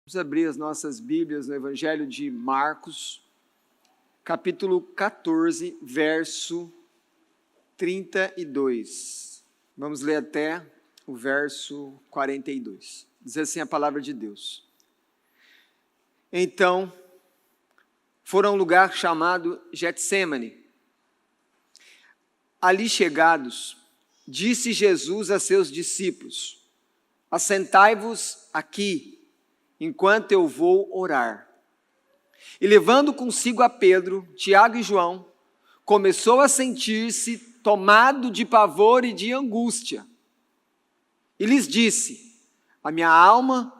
Vamos abrir as nossas Bíblias no Evangelho de Marcos, capítulo 14, verso 32. Vamos ler até o verso 42. Diz assim a palavra de Deus. Então, foram a um lugar chamado Getsêmani. Ali chegados, disse Jesus a seus discípulos: assentai-vos aqui, enquanto eu vou orar. E levando consigo a Pedro, Tiago e João, começou a sentir-se tomado de pavor e de angústia. E lhes disse: a minha alma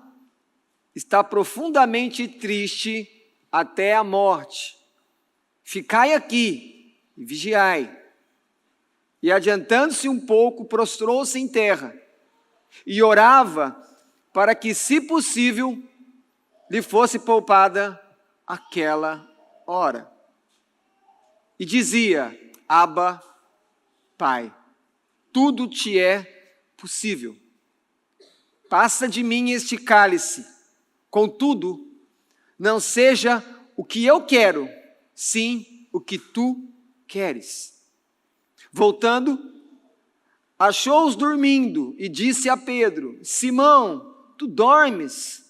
está profundamente triste até a morte. Ficai aqui e vigiai. E adiantando-se um pouco, prostrou-se em terra e orava para que, se possível, lhe fosse poupada aquela hora. E dizia: Abba, Pai, tudo te é possível. Passa de mim este cálice. Contudo, não seja o que eu quero, sim o que tu queres. Voltando, achou-os dormindo e disse a Pedro: Simão, tu dormes?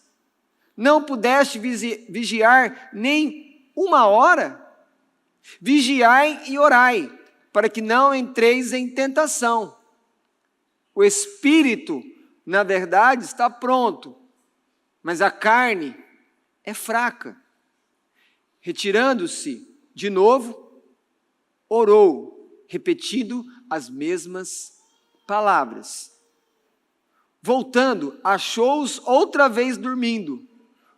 Não pudeste vigiar nem uma hora? Vigiai e orai, para que não entreis em tentação. O espírito, na verdade, está pronto, mas a carne é fraca. Retirando-se de novo, orou, repetindo as mesmas palavras. Voltando, achou-os outra vez dormindo,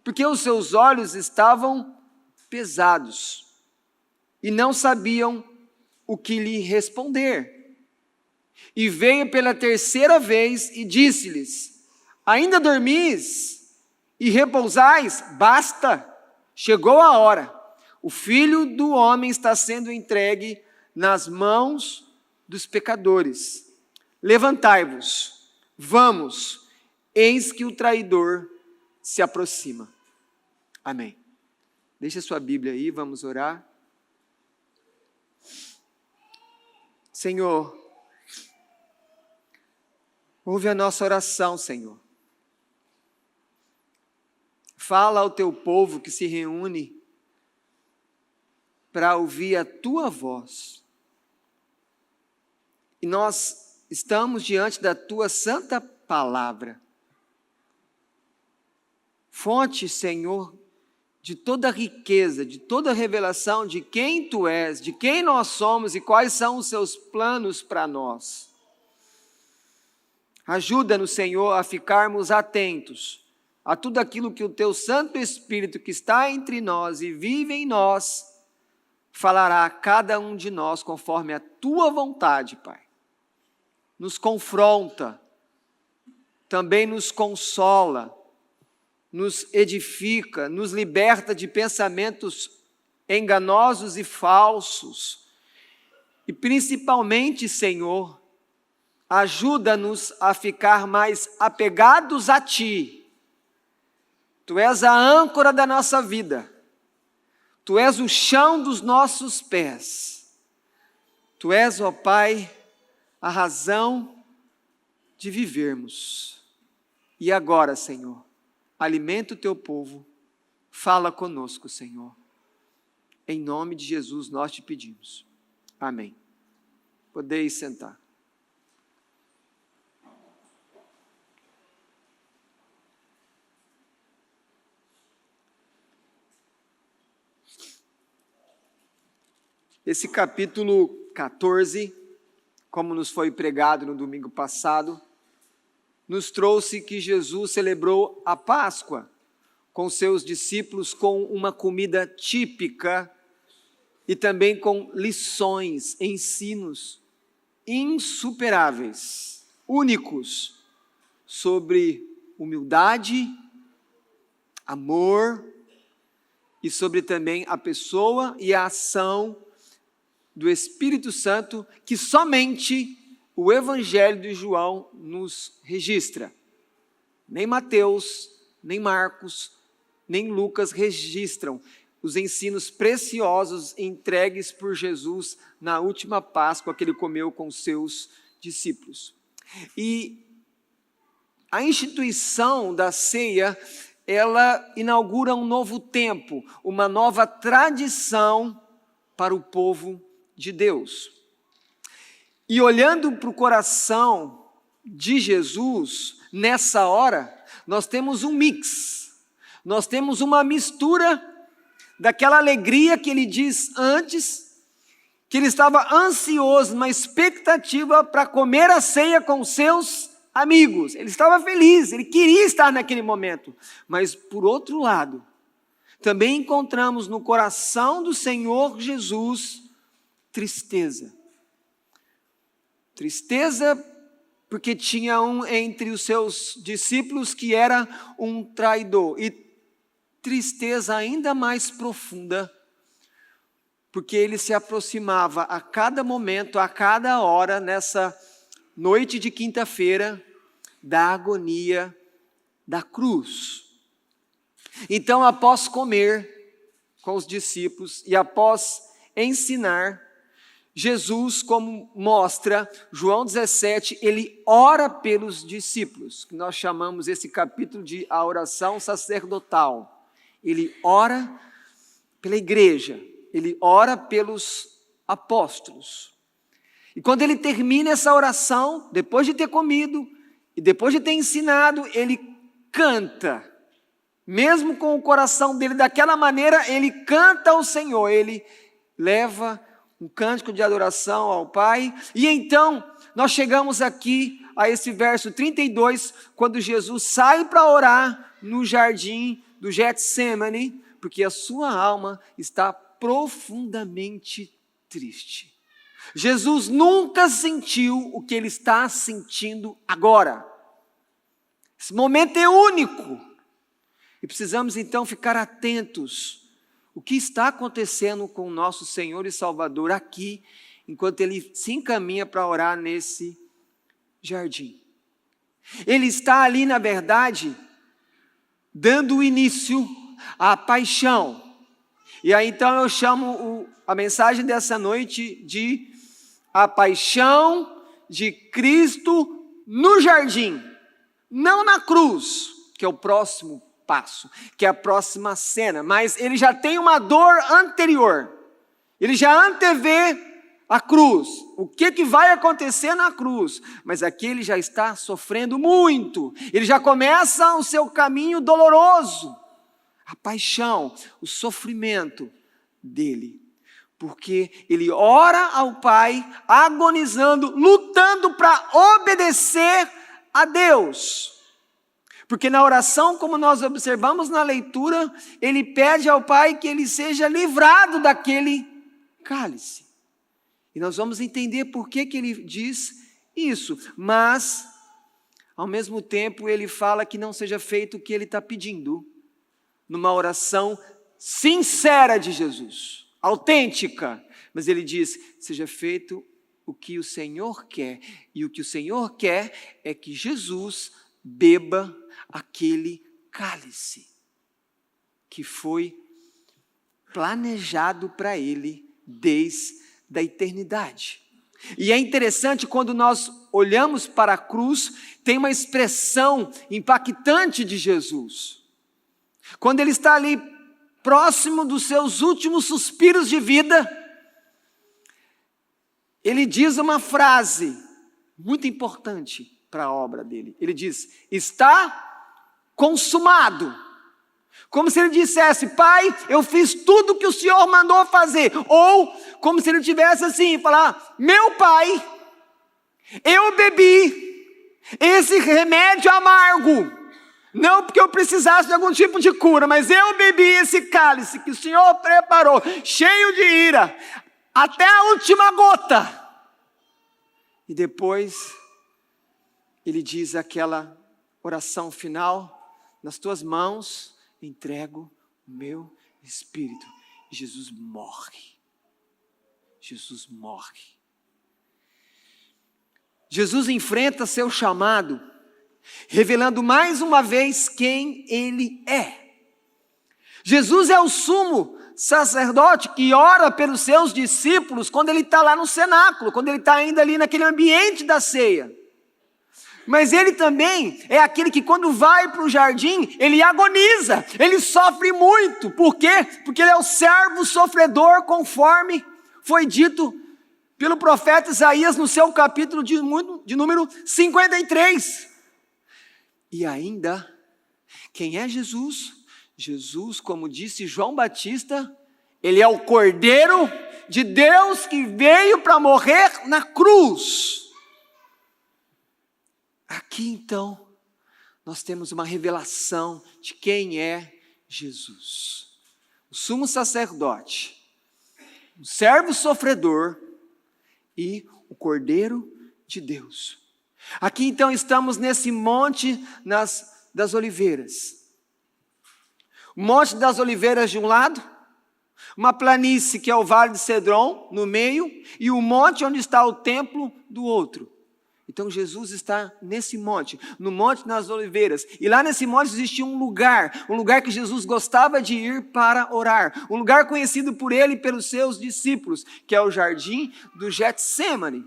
porque os seus olhos estavam pesados e não sabiam o que lhe responder. E veio pela terceira vez e disse-lhes: ainda dormis e repousais? Basta, chegou a hora. O Filho do Homem está sendo entregue nas mãos dos pecadores. Levantai-vos, vamos, eis que o traidor se aproxima. Amém. Deixa sua Bíblia aí, vamos orar. Senhor, ouve a nossa oração, Senhor. Fala ao teu povo que se reúne para ouvir a tua voz. E nós estamos diante da tua santa palavra. Fonte, Senhor, de toda riqueza, de toda revelação de quem tu és, de quem nós somos e quais são os seus planos para nós. Ajuda-nos, Senhor, a ficarmos atentos a tudo aquilo que o teu Santo Espírito que está entre nós e vive em nós, falará a cada um de nós conforme a tua vontade, Pai. Nos confronta, também nos consola, nos edifica, nos liberta de pensamentos enganosos e falsos. E principalmente, Senhor, ajuda-nos a ficar mais apegados a Ti. Tu és a âncora da nossa vida. Tu és o chão dos nossos pés. Tu és, ó Pai, a razão de vivermos. E agora, Senhor, alimenta o teu povo, fala conosco, Senhor. Em nome de Jesus nós te pedimos. Amém. Podeis sentar. Esse capítulo 14, como nos foi pregado no domingo passado, nos trouxe que Jesus celebrou a Páscoa com seus discípulos com uma comida típica e também com lições, ensinos insuperáveis, únicos, sobre humildade, amor e sobre também a pessoa e a ação do Espírito Santo que somente o Evangelho de João nos registra. Nem Mateus, nem Marcos, nem Lucas registram os ensinos preciosos entregues por Jesus na última Páscoa que ele comeu com seus discípulos. E a instituição da ceia, ela inaugura um novo tempo, uma nova tradição para o povo de Deus. E olhando para o coração de Jesus, nessa hora, nós temos um mix, nós temos uma mistura daquela alegria que ele diz antes, que ele estava ansioso, uma expectativa para comer a ceia com seus amigos. Ele estava feliz, ele queria estar naquele momento. Mas, por outro lado, também encontramos no coração do Senhor Jesus tristeza. Tristeza porque tinha um entre os seus discípulos que era um traidor. E tristeza ainda mais profunda, porque ele se aproximava a cada momento, a cada hora, nessa noite de quinta-feira, da agonia da cruz. Então, após comer com os discípulos e após ensinar, Jesus, como mostra João 17, ele ora pelos discípulos, que nós chamamos esse capítulo de a oração sacerdotal. Ele ora pela igreja, ele ora pelos apóstolos. E quando ele termina essa oração, depois de ter comido e depois de ter ensinado, ele canta. Mesmo com o coração dele daquela maneira, ele canta ao Senhor, ele leva um cântico de adoração ao Pai. E então, nós chegamos aqui a esse verso 32, quando Jesus sai para orar no jardim do Getsemane, porque a sua alma está profundamente triste. Jesus nunca sentiu o que ele está sentindo agora. Esse momento é único. E precisamos então ficar atentos o que está acontecendo com o nosso Senhor e Salvador aqui, enquanto ele se encaminha para orar nesse jardim. Ele está ali, na verdade, dando início à paixão. E aí então eu chamo a mensagem dessa noite de a paixão de Cristo no jardim, não na cruz, que é o próximo passo, que é a próxima cena, mas ele já tem uma dor anterior, ele já antevê a cruz, o que vai acontecer na cruz, mas aqui ele já está sofrendo muito, ele já começa o seu caminho doloroso, a paixão, o sofrimento dele, porque ele ora ao Pai, agonizando, lutando para obedecer a Deus. Porque na oração, como nós observamos na leitura, ele pede ao Pai que ele seja livrado daquele cálice. E nós vamos entender por que ele diz isso. Mas, ao mesmo tempo, ele fala que não seja feito o que ele está pedindo. Numa oração sincera de Jesus, autêntica. Mas ele diz, seja feito o que o Senhor quer. E o que o Senhor quer é que Jesus beba aquele cálice que foi planejado para ele desde a eternidade. E é interessante quando nós olhamos para a cruz, tem uma expressão impactante de Jesus. Quando ele está ali próximo dos seus últimos suspiros de vida, ele diz uma frase muito importante para a obra dele. Ele diz, está consumado. Como se ele dissesse, Pai, eu fiz tudo o que o Senhor mandou fazer. Ou como se ele tivesse assim, falar, meu Pai, eu bebi esse remédio amargo, não porque eu precisasse de algum tipo de cura, mas eu bebi esse cálice que o Senhor preparou, cheio de ira, até a última gota. E depois ele diz aquela oração final, nas tuas mãos entrego o meu espírito. E Jesus morre. Jesus morre. Jesus enfrenta seu chamado, revelando mais uma vez quem ele é. Jesus é o sumo sacerdote que ora pelos seus discípulos quando ele está lá no cenáculo, quando ele está ainda ali naquele ambiente da ceia. Mas ele também é aquele que quando vai para o jardim, ele agoniza, ele sofre muito. Por quê? Porque ele é o servo sofredor, conforme foi dito pelo profeta Isaías no seu capítulo de número 53. E ainda, quem é Jesus? Jesus, como disse João Batista, ele é o Cordeiro de Deus que veio para morrer na cruz. Aqui então, nós temos uma revelação de quem é Jesus. O sumo sacerdote, o servo sofredor e o Cordeiro de Deus. Aqui então estamos nesse monte das oliveiras. O monte das oliveiras de um lado, uma planície que é o Vale de Cedron no meio e o monte onde está o templo do outro. Então Jesus está nesse monte, no Monte das Oliveiras. E lá nesse monte existia um lugar que Jesus gostava de ir para orar. Um lugar conhecido por ele e pelos seus discípulos, que é o jardim do Getsêmani.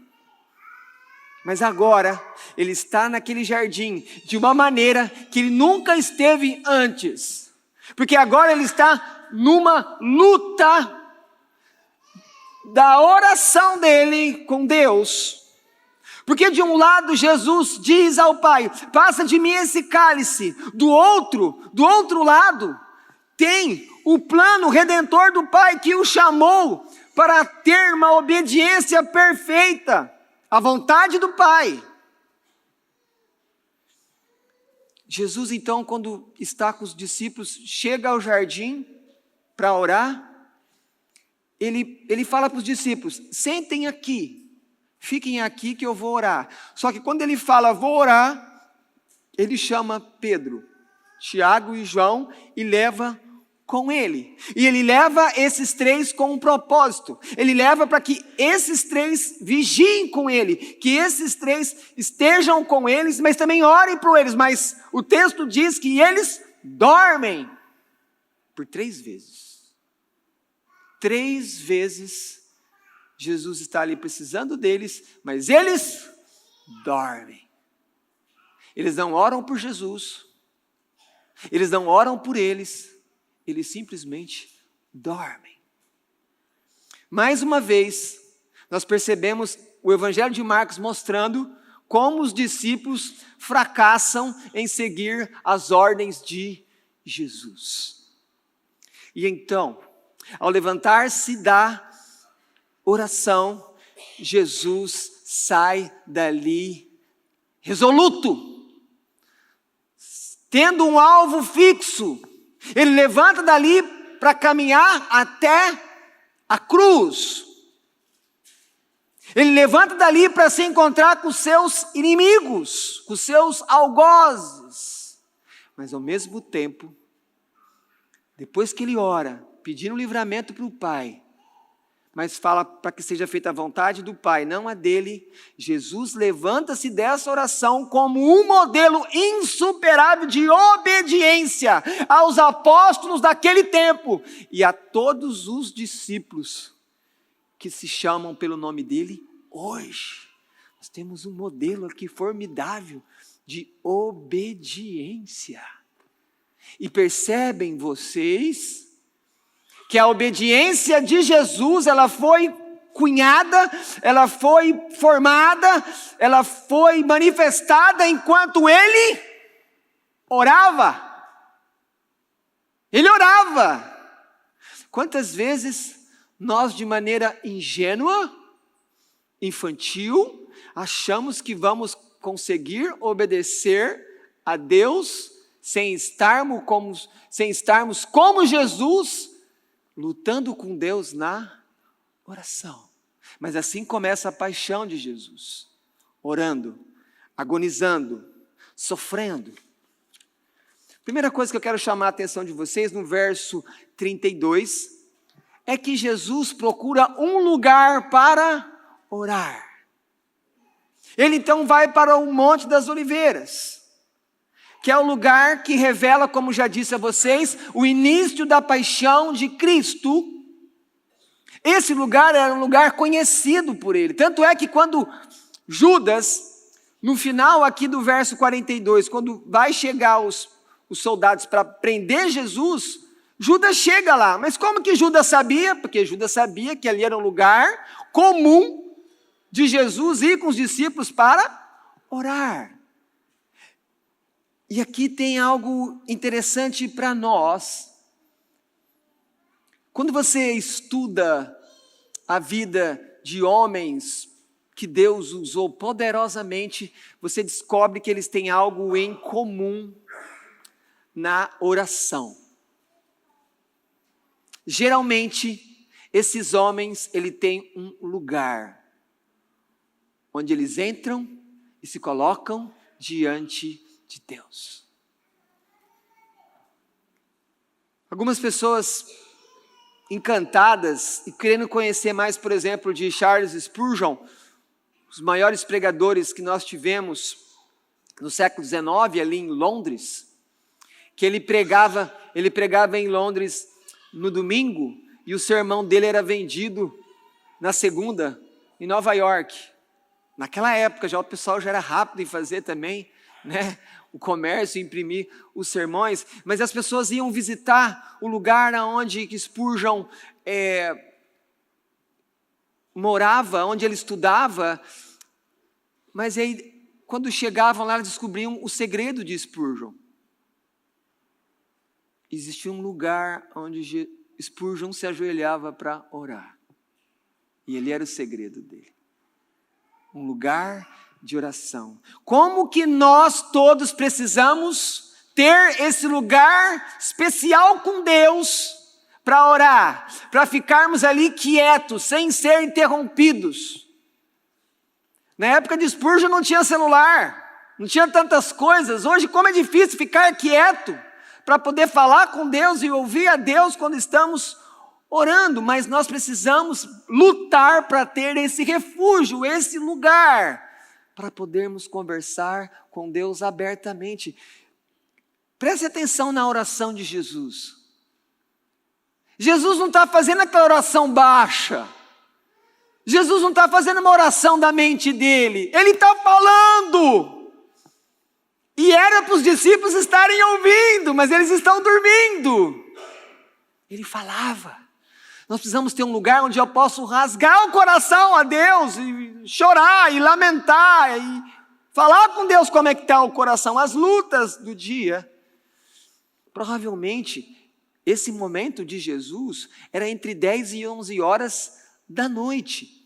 Mas agora, ele está naquele jardim de uma maneira que ele nunca esteve antes. Porque agora ele está numa luta da oração dele com Deus. Porque de um lado Jesus diz ao Pai, passa de mim esse cálice. Do outro lado, tem o plano redentor do Pai que o chamou para ter uma obediência perfeita à vontade do Pai. Jesus então, quando está com os discípulos, chega ao jardim para orar, ele fala para os discípulos, sentem aqui. Fiquem aqui que eu vou orar. Só que quando ele fala, vou orar, ele chama Pedro, Tiago e João e leva com ele. E ele leva esses três com um propósito. Ele leva para que esses três vigiem com ele, que esses três estejam com eles, mas também orem por eles. Mas o texto diz que eles dormem por 3 vezes. 3 vezes Jesus está ali precisando deles, mas eles dormem. Eles não oram por Jesus, eles não oram por eles simplesmente dormem. Mais uma vez, nós percebemos o Evangelho de Marcos mostrando como os discípulos fracassam em seguir as ordens de Jesus. E então, ao levantar-se da oração, Jesus sai dali resoluto, tendo um alvo fixo. Ele levanta dali para caminhar até a cruz. Ele levanta dali para se encontrar com os seus inimigos, com os seus algozes. Mas ao mesmo tempo, depois que ele ora, pedindo livramento para o Pai, mas fala para que seja feita a vontade do Pai, não a dele, Jesus levanta-se dessa oração como um modelo insuperável de obediência aos apóstolos daquele tempo e a todos os discípulos que se chamam pelo nome dele hoje. Nós temos um modelo aqui formidável de obediência. E percebem vocês que a obediência de Jesus, ela foi cunhada, ela foi formada, ela foi manifestada enquanto ele orava. Ele orava. Quantas vezes nós, de maneira ingênua, infantil, achamos que vamos conseguir obedecer a Deus sem estarmos como Jesus, lutando com Deus na oração. Mas assim começa a paixão de Jesus, orando, agonizando, sofrendo. Primeira coisa que eu quero chamar a atenção de vocês, no verso 32, é que Jesus procura um lugar para orar. Ele então vai para o Monte das Oliveiras. que é o lugar que revela, como já disse a vocês, o início da paixão de Cristo. Esse lugar era um lugar conhecido por ele. Tanto é que quando Judas, no final aqui do verso 42, quando vai chegar os soldados para prender Jesus, Judas chega lá. Mas como que Judas sabia? Porque Judas sabia que ali era um lugar comum de Jesus ir com os discípulos para orar. E aqui tem algo interessante para nós. Quando você estuda a vida de homens que Deus usou poderosamente, você descobre que eles têm algo em comum na oração. Geralmente, esses homens, eles têm um lugar onde eles entram e se colocam diante de Deus. Algumas pessoas encantadas e querendo conhecer mais, por exemplo, de Charles Spurgeon, os maiores pregadores que nós tivemos no século XIX, ali em Londres, que ele pregava em Londres no domingo, e o sermão dele era vendido na segunda, em Nova York. Naquela época, o pessoal já era rápido em fazer também, né? O comércio, imprimir os sermões, mas as pessoas iam visitar o lugar onde Spurgeon morava, onde ele estudava, mas aí, quando chegavam lá, descobriam o segredo de Spurgeon. Existia um lugar onde Spurgeon se ajoelhava para orar, e ele era o segredo dele. Um lugar de oração. Como que nós todos precisamos ter esse lugar especial com Deus para orar, para ficarmos ali quietos, sem ser interrompidos. Na época de Spurgeon não tinha celular, não tinha tantas coisas. Hoje, como é difícil ficar quieto para poder falar com Deus e ouvir a Deus quando estamos orando, mas nós precisamos lutar para ter esse refúgio, esse lugar, para podermos conversar com Deus abertamente. Preste atenção na oração de Jesus. Jesus não está fazendo aquela oração baixa. Jesus não está fazendo uma oração da mente dele. Ele está falando. E era para os discípulos estarem ouvindo, mas eles estão dormindo. Ele falava. Nós precisamos ter um lugar onde eu posso rasgar o coração a Deus, e chorar, e lamentar, e falar com Deus como é que está o coração, as lutas do dia. Provavelmente, esse momento de Jesus era entre 10 e 11 horas da noite.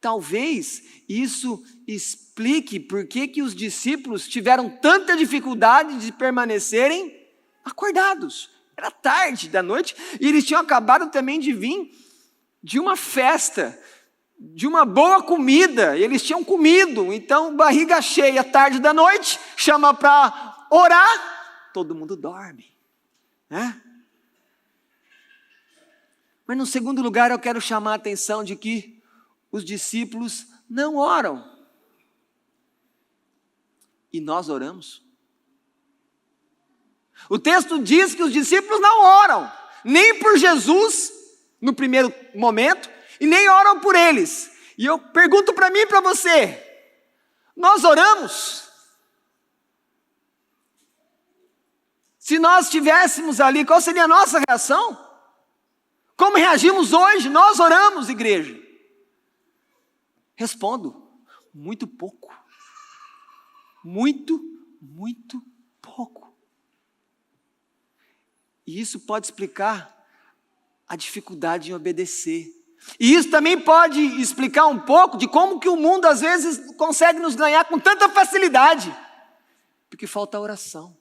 Talvez isso explique por que os discípulos tiveram tanta dificuldade de permanecerem acordados. Era tarde da noite e eles tinham acabado também de vir de uma festa, de uma boa comida. Eles tinham comido, então barriga cheia, tarde da noite, chama para orar, todo mundo dorme, né? Mas no segundo lugar eu quero chamar a atenção de que os discípulos não oram. E nós oramos. O texto diz que os discípulos não oram, nem por Jesus, no primeiro momento, e nem oram por eles. E eu pergunto para mim e para você, nós oramos? Se nós estivéssemos ali, qual seria a nossa reação? Como reagimos hoje? Nós oramos, igreja? Respondo, muito pouco. Muito pouco. E isso pode explicar a dificuldade em obedecer. E isso também pode explicar um pouco de como que o mundo às vezes consegue nos ganhar com tanta facilidade. Porque falta a oração,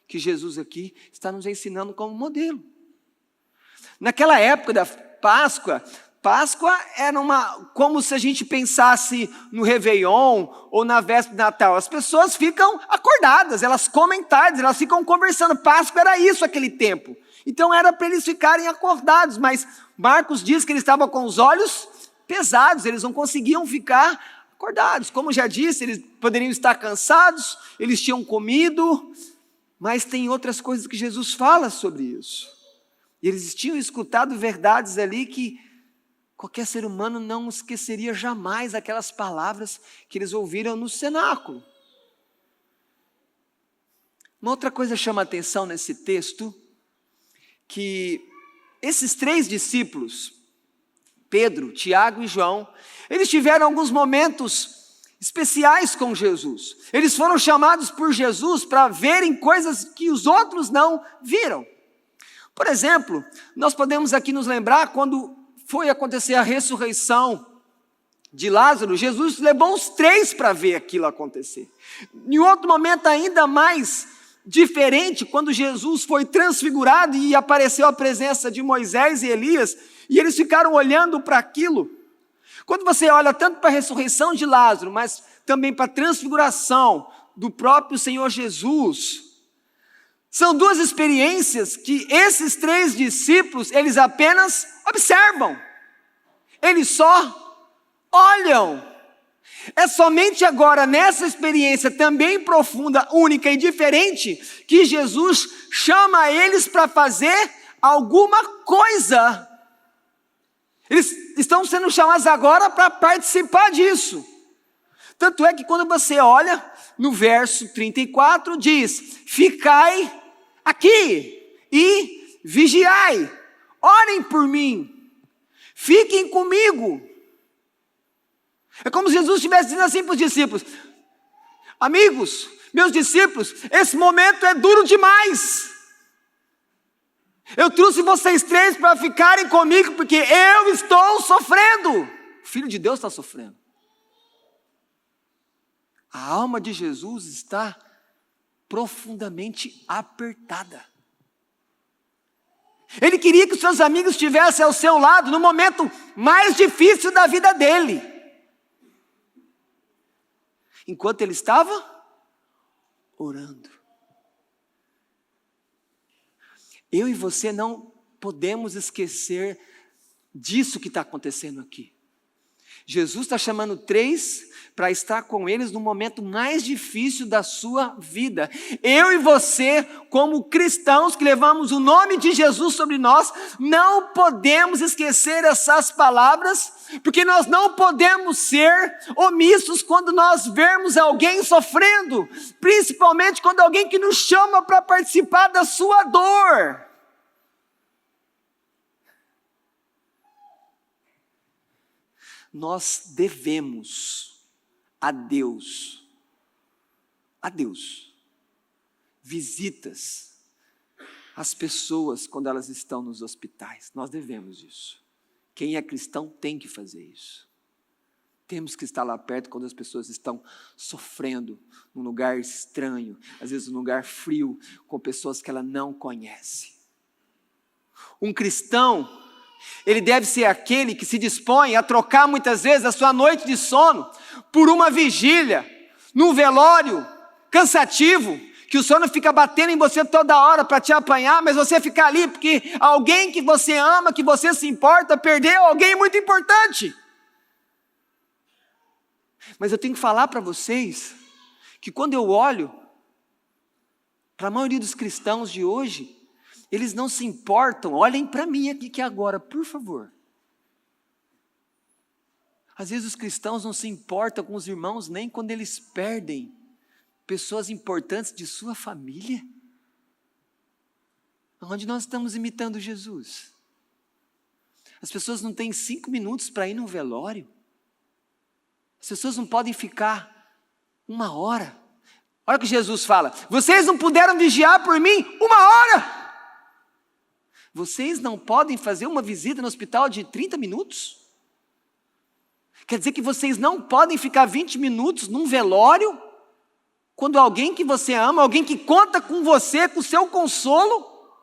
que Jesus aqui está nos ensinando como modelo. Naquela época da Páscoa era como se a gente pensasse no Réveillon ou na véspera de Natal. As pessoas ficam acordadas, elas comem tarde, elas ficam conversando. Páscoa era isso, aquele tempo. Então era para eles ficarem acordados, mas Marcos diz que eles estavam com os olhos pesados, eles não conseguiam ficar acordados. Como já disse, eles poderiam estar cansados, eles tinham comido, mas tem outras coisas que Jesus fala sobre isso. E eles tinham escutado verdades ali que qualquer ser humano não esqueceria jamais aquelas palavras que eles ouviram no cenáculo. Uma outra coisa chama a atenção nesse texto, que esses 3 discípulos, Pedro, Tiago e João, eles tiveram alguns momentos especiais com Jesus. Eles foram chamados por Jesus para verem coisas que os outros não viram. Por exemplo, nós podemos aqui nos lembrar quando foi acontecer a ressurreição de Lázaro, Jesus levou os 3 para ver aquilo acontecer. Em outro momento ainda mais diferente, quando Jesus foi transfigurado e apareceu a presença de Moisés e Elias, e eles ficaram olhando para aquilo. Quando você olha tanto para a ressurreição de Lázaro, mas também para a transfiguração do próprio Senhor Jesus, são 2 experiências que esses 3 discípulos, eles apenas observam, eles só olham. É somente agora, nessa experiência também profunda, única e diferente, que Jesus chama eles para fazer alguma coisa. Eles estão sendo chamados agora para participar disso. Tanto é que quando você olha no verso 34, diz: ficai aqui e vigiai, orem por mim, fiquem comigo. É como se Jesus estivesse dizendo assim para os discípulos: amigos, meus discípulos, esse momento é duro demais. Eu trouxe vocês 3 para ficarem comigo, porque eu estou sofrendo. O Filho de Deus está sofrendo. A alma de Jesus está profundamente apertada. Ele queria que os seus amigos estivessem ao seu lado no momento mais difícil da vida dele. Enquanto ele estava orando. Eu e você não podemos esquecer disso que está acontecendo aqui. Jesus está chamando 3 para estar com eles no momento mais difícil da sua vida. Eu e você, como cristãos que levamos o nome de Jesus sobre nós, não podemos esquecer essas palavras, porque nós não podemos ser omissos quando nós vermos alguém sofrendo, principalmente quando alguém que nos chama para participar da sua dor. Nós devemos a Deus, visitas às pessoas quando elas estão nos hospitais. Nós devemos isso. Quem é cristão tem que fazer isso. Temos que estar lá perto quando as pessoas estão sofrendo, num lugar estranho, às vezes num lugar frio, com pessoas que ela não conhece. Um cristão, ele deve ser aquele que se dispõe a trocar muitas vezes a sua noite de sono por uma vigília, num velório cansativo, que o sono fica batendo em você toda hora para te apanhar, mas você fica ali porque alguém que você ama, que você se importa, perdeu alguém muito importante. Mas eu tenho que falar para vocês que quando eu olho para a maioria dos cristãos de hoje, eles não se importam. Olhem para mim aqui que agora, por favor. Às vezes os cristãos não se importam com os irmãos nem quando eles perdem pessoas importantes de sua família. Onde nós estamos imitando Jesus? As pessoas não têm 5 minutos para ir num velório. As pessoas não podem ficar 1 hora. Olha o que Jesus fala: vocês não puderam vigiar por mim 1 hora. Vocês não podem fazer uma visita no hospital de 30 minutos? Quer dizer que vocês não podem ficar 20 minutos num velório, quando alguém que você ama, alguém que conta com você, com o seu consolo,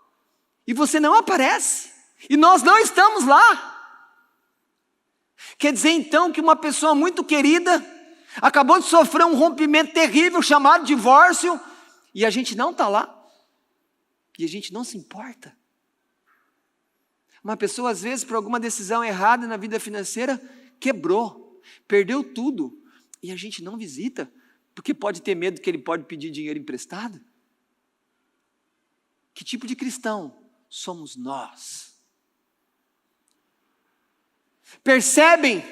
e você não aparece, e nós não estamos lá. Quer dizer então que uma pessoa muito querida acabou de sofrer um rompimento terrível chamado divórcio, e a gente não está lá, e a gente não se importa. Uma pessoa, às vezes, por alguma decisão errada na vida financeira, quebrou, perdeu tudo. e a gente não visita, porque pode ter medo que ele pode pedir dinheiro emprestado? Que tipo de cristão somos nós? Percebem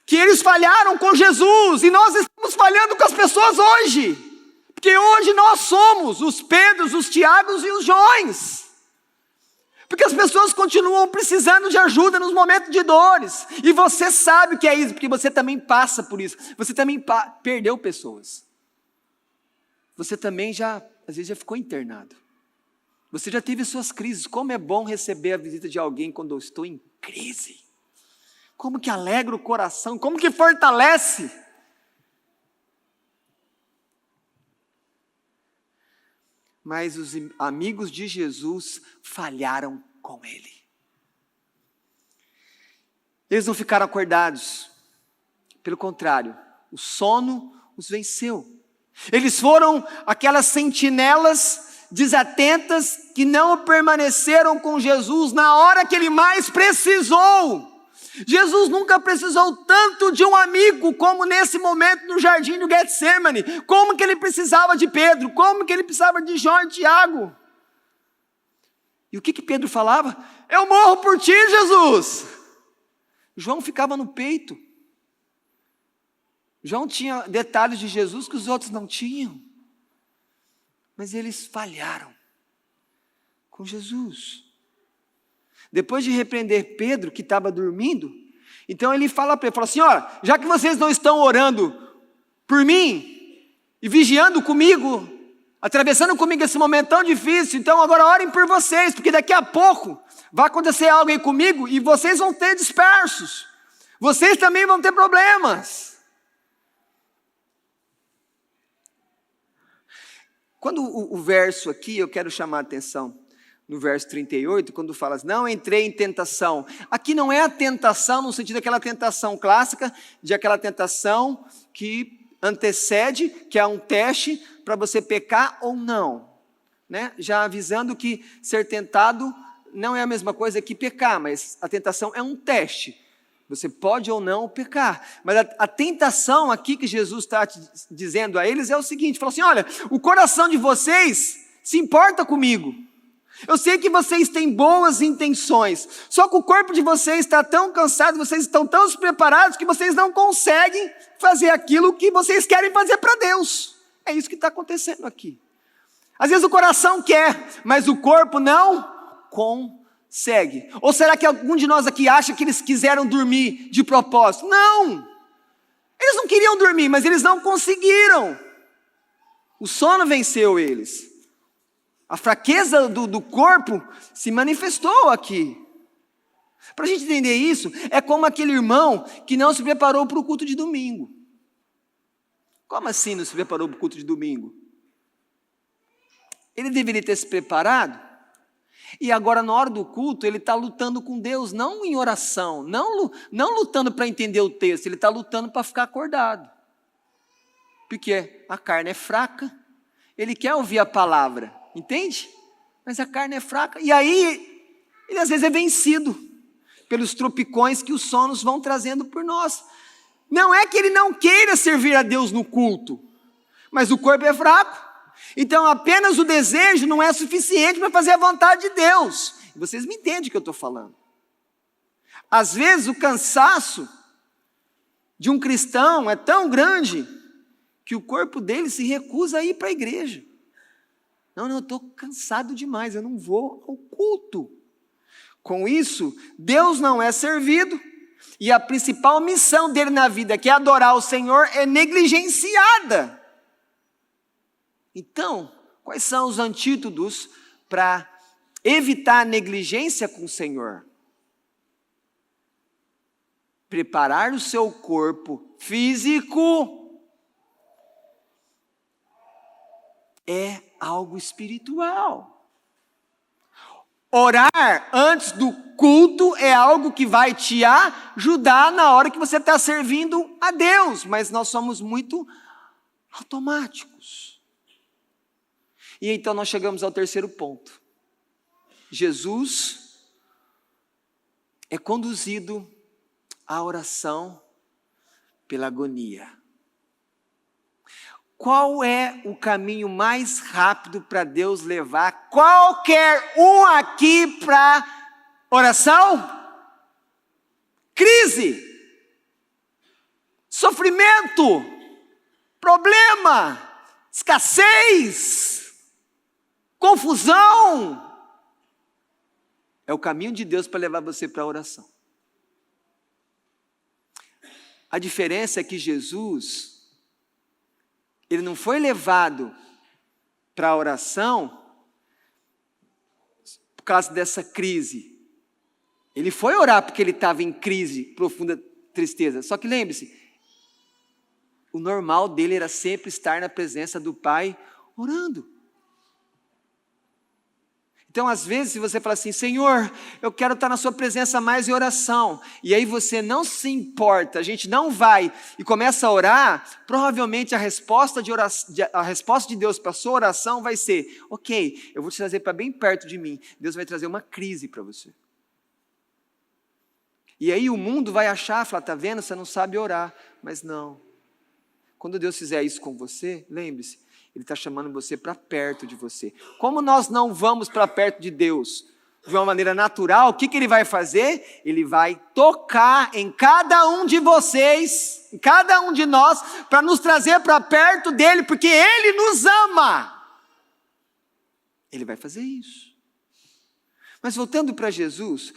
que eles falharam com Jesus e nós estamos falhando com as pessoas hoje, porque hoje nós somos os Pedros, os Tiagos e os Joões. Porque as pessoas continuam precisando de ajuda nos momentos de dores. E você sabe o que é isso, porque você também passa por isso. Você também perdeu pessoas. Você também às vezes já ficou internado. Você já teve suas crises. Como é bom receber a visita de alguém quando eu estou em crise. Como que alegra o coração, como que fortalece. Mas os amigos de Jesus falharam com ele. Eles não ficaram acordados. Pelo contrário, o sono os venceu. Eles foram aquelas sentinelas desatentas que não permaneceram com Jesus na hora que ele mais precisou. Jesus nunca precisou tanto de um amigo como nesse momento no jardim do Getsemane. Como que ele precisava de Pedro? Como que ele precisava de João e Tiago? E o que Pedro falava? Eu morro por ti, Jesus. João ficava no peito. João tinha detalhes de Jesus que os outros não tinham. Mas eles falharam com Jesus. Depois de repreender Pedro, que estava dormindo, então ele fala para ele, assim, ó, já que vocês não estão orando por mim, e vigiando comigo, atravessando comigo esse momento tão difícil, então agora orem por vocês, porque daqui a pouco vai acontecer algo aí comigo, e vocês vão ter dispersos, vocês também vão ter problemas. Quando o verso aqui, eu quero chamar a atenção, no verso 38, quando fala assim, não entrei em tentação. Aqui não é a tentação no sentido daquela tentação clássica, de aquela tentação que antecede, que é um teste para você pecar ou não. Né? Já avisando que ser tentado não é a mesma coisa que pecar, mas a tentação é um teste. Você pode ou não pecar. Mas a tentação aqui que Jesus está dizendo a eles é o seguinte, fala assim, olha, o coração de vocês se importa comigo. Eu sei que vocês têm boas intenções, só que o corpo de vocês está tão cansado, vocês estão tão despreparados que vocês não conseguem fazer aquilo que vocês querem fazer para Deus. É isso que está acontecendo aqui. Às vezes o coração quer, mas o corpo não consegue. Ou será que algum de nós aqui acha que eles quiseram dormir de propósito? Não! Eles não queriam dormir, mas eles não conseguiram. O sono venceu eles. A fraqueza do corpo se manifestou aqui. Para a gente entender isso, é como aquele irmão que não se preparou para o culto de domingo. Como assim não se preparou para o culto de domingo? Ele deveria ter se preparado, e agora na hora do culto ele está lutando com Deus, não em oração, não lutando para entender o texto, ele está lutando para ficar acordado. Porque a carne é fraca, ele quer ouvir a palavra. Entende? Mas a carne é fraca. E aí, ele às vezes é vencido pelos tropicões que os sonos vão trazendo por nós. Não é que ele não queira servir a Deus no culto, mas o corpo é fraco. Então apenas o desejo não é suficiente para fazer a vontade de Deus. E vocês me entendem o que eu estou falando. Às vezes o cansaço de um cristão é tão grande que o corpo dele se recusa a ir para a igreja. Não, eu estou cansado demais, eu não vou ao culto. Com isso, Deus não é servido, e a principal missão dele na vida, que é adorar o Senhor, é negligenciada. Então, quais são os antídotos para evitar a negligência com o Senhor? Preparar o seu corpo físico é algo espiritual. Orar antes do culto é algo que vai te ajudar na hora que você está servindo a Deus, mas nós somos muito automáticos. E então nós chegamos ao terceiro ponto. Jesus é conduzido à oração pela agonia. Qual é o caminho mais rápido para Deus levar qualquer um aqui para oração? Crise, sofrimento, problema, escassez, confusão. É o caminho de Deus para levar você para a oração. A diferença é que Jesus, ele não foi levado para a oração por causa dessa crise. Ele foi orar porque ele estava em crise, profunda tristeza. Só que lembre-se, o normal dele era sempre estar na presença do Pai orando. Então, às vezes, se você fala assim, Senhor, eu quero estar na sua presença mais em oração, e aí você não se importa, a gente não vai e começa a orar, provavelmente a resposta de Deus para a sua oração vai ser, ok, eu vou te trazer para bem perto de mim, Deus vai trazer uma crise para você. E aí o mundo vai achar, falar, está vendo, você não sabe orar, mas não. Quando Deus fizer isso com você, lembre-se, Ele está chamando você para perto de você. Como nós não vamos para perto de Deus de uma maneira natural, o que Ele vai fazer? Ele vai tocar em cada um de vocês, em cada um de nós, para nos trazer para perto dEle, porque Ele nos ama. Ele vai fazer isso. Mas voltando para Jesus,